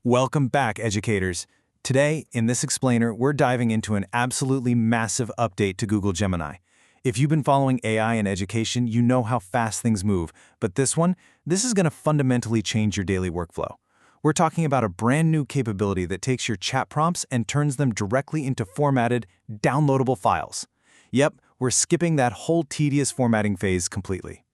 Welcome back, educators. Today, in this explainer, we're diving into an absolutely massive update to Google Gemini. If you've been following AI in education, you know how fast things move, but this is going to fundamentally change your daily workflow. We're talking about a brand new capability that takes your chat prompts and turns them directly into formatted, downloadable files. Yep, we're skipping that whole tedious formatting phase completely.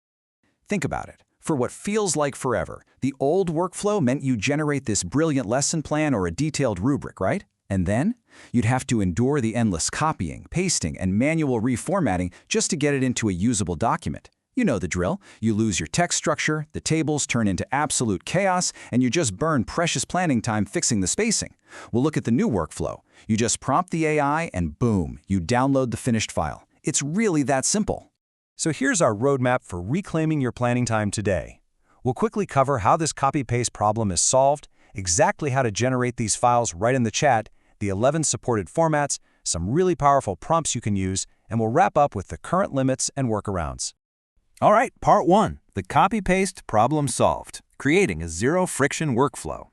Think about it. For what feels like forever, the old workflow meant you generate this brilliant lesson plan or a detailed rubric, right? And then you'd have to endure the endless copying, pasting, and manual reformatting just to get it into a usable document. You know the drill. You lose your text structure, the tables turn into absolute chaos, and you just burn precious planning time fixing the spacing. Well, look at the new workflow. You just prompt the AI and boom, you download the finished file. It's really that simple. So here's our roadmap for reclaiming your planning time today. We'll quickly cover how this copy-paste problem is solved, exactly how to generate these files right in the chat, the 11 supported formats, some really powerful prompts you can use, and we'll wrap up with the current limits and workarounds. All right, part 1, the copy-paste problem solved, creating a zero-friction workflow.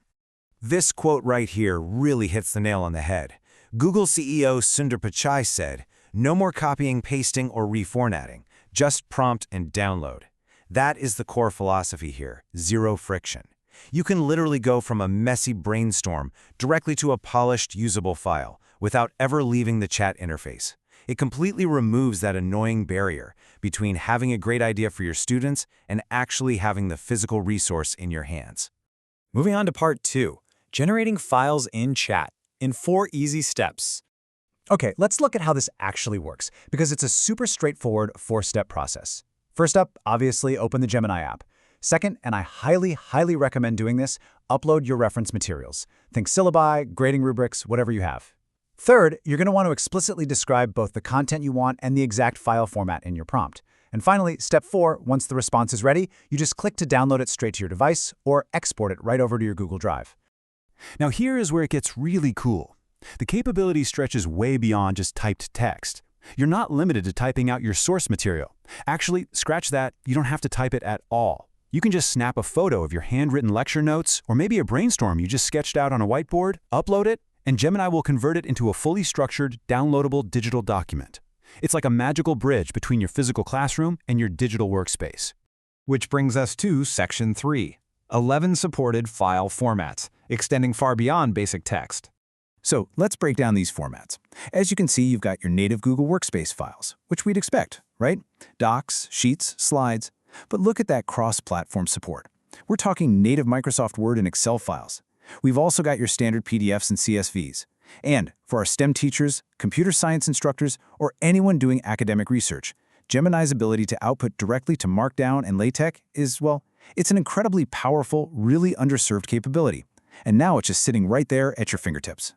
This quote right here really hits the nail on the head. Google CEO Sundar Pichai said, "No more copying, pasting, or reformatting. Just prompt and download." That is the core philosophy here, zero friction. You can literally go from a messy brainstorm directly to a polished, usable file without ever leaving the chat interface. It completely removes that annoying barrier between having a great idea for your students and actually having the physical resource in your hands. Moving on to part 2, generating files in chat in 4 easy steps. Okay, let's look at how this actually works, because it's a super straightforward 4-step process. First up, obviously, open the Gemini app. Second, and I highly recommend doing this, upload your reference materials. Think syllabi, grading rubrics, whatever you have. Third, you're going to want to explicitly describe both the content you want and the exact file format in your prompt. And finally, step 4, once the response is ready, you just click to download it straight to your device or export it right over to your Google Drive. Now here is where it gets really cool. The capability stretches way beyond just typed text. You're not limited to typing out your source material. Actually, scratch that, you don't have to type it at all. You can just snap a photo of your handwritten lecture notes or maybe a brainstorm you just sketched out on a whiteboard, upload it, and Gemini will convert it into a fully structured, downloadable digital document. It's like a magical bridge between your physical classroom and your digital workspace. Which brings us to Section 3, 11 supported file formats, extending far beyond basic text. So let's break down these formats. As you can see, you've got your native Google Workspace files, which we'd expect, right? Docs, sheets, slides. But look at that cross-platform support. We're talking native Microsoft Word and Excel files. We've also got your standard PDFs and CSVs. And for our STEM teachers, computer science instructors, or anyone doing academic research, Gemini's ability to output directly to Markdown and LaTeX is, well, it's an incredibly powerful, really underserved capability. And now it's just sitting right there at your fingertips.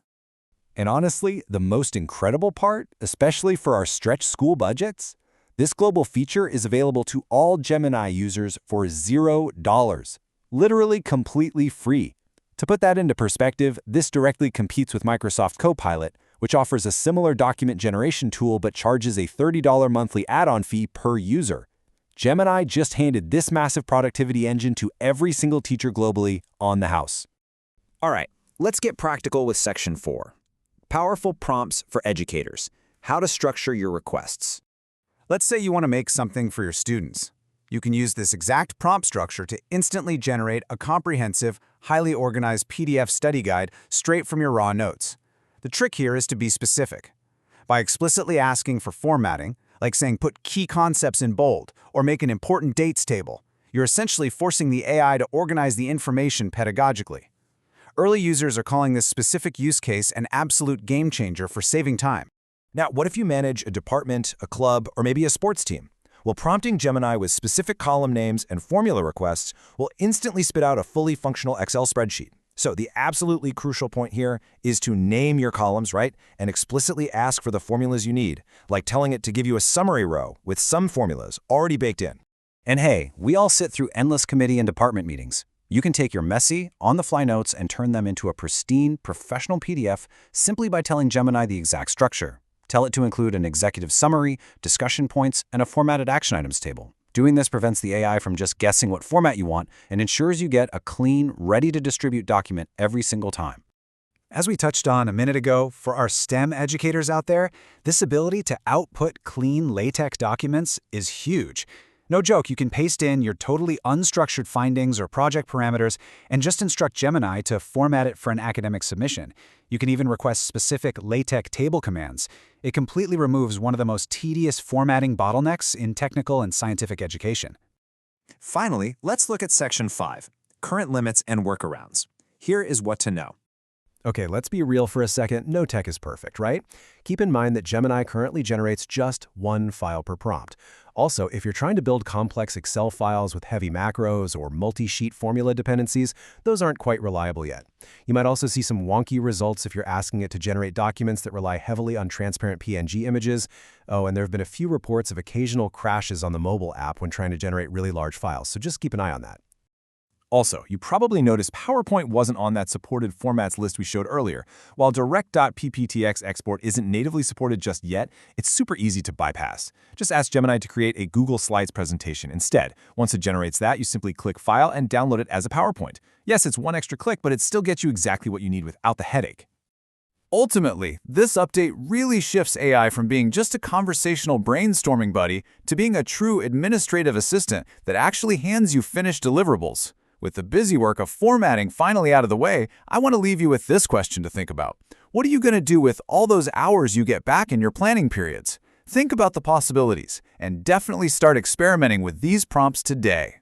And honestly, the most incredible part, especially for our stretched school budgets, this global feature is available to all Gemini users for $0, literally completely free. To put that into perspective, this directly competes with Microsoft Copilot, which offers a similar document generation tool but charges a $30 monthly add-on fee per user. Gemini just handed this massive productivity engine to every single teacher globally on the house. All right, let's get practical with Section 4. Powerful prompts for educators. How to structure your requests. Let's say you want to make something for your students. You can use this exact prompt structure to instantly generate a comprehensive, highly organized PDF study guide straight from your raw notes. The trick here is to be specific. By explicitly asking for formatting, like saying put key concepts in bold or make an important dates table, you're essentially forcing the AI to organize the information pedagogically. Early users are calling this specific use case an absolute game changer for saving time. Now, what if you manage a department, a club, or maybe a sports team? Well, prompting Gemini with specific column names and formula requests will instantly spit out a fully functional Excel spreadsheet. So the absolutely crucial point here is to name your columns, right? And explicitly ask for the formulas you need, like telling it to give you a summary row with some formulas already baked in. And hey, we all sit through endless committee and department meetings. You can take your messy, on-the-fly notes and turn them into a pristine, professional PDF simply by telling Gemini the exact structure. Tell it to include an executive summary, discussion points, and a formatted action items table. Doing this prevents the AI from just guessing what format you want and ensures you get a clean, ready-to-distribute document every single time. As we touched on a minute ago, for our STEM educators out there, this ability to output clean LaTeX documents is huge. No joke, you can paste in your totally unstructured findings or project parameters and just instruct Gemini to format it for an academic submission. You can even request specific LaTeX table commands. It completely removes one of the most tedious formatting bottlenecks in technical and scientific education. Finally, let's look at Section 5, Current Limits and Workarounds. Here is what to know. Okay, let's be real for a second. No tech is perfect, right? Keep in mind that Gemini currently generates just one file per prompt. Also, if you're trying to build complex Excel files with heavy macros or multi-sheet formula dependencies, those aren't quite reliable yet. You might also see some wonky results if you're asking it to generate documents that rely heavily on transparent PNG images. Oh, and there have been a few reports of occasional crashes on the mobile app when trying to generate really large files, so just keep an eye on that. Also, you probably noticed PowerPoint wasn't on that supported formats list we showed earlier. While direct.pptx export isn't natively supported just yet, it's super easy to bypass. Just ask Gemini to create a Google Slides presentation instead. Once it generates that, you simply click File and download it as a PowerPoint. Yes, it's one extra click, but it still gets you exactly what you need without the headache. Ultimately, this update really shifts AI from being just a conversational brainstorming buddy to being a true administrative assistant that actually hands you finished deliverables. With the busy work of formatting finally out of the way, I want to leave you with this question to think about. What are you going to do with all those hours you get back in your planning periods? Think about the possibilities, and definitely start experimenting with these prompts today.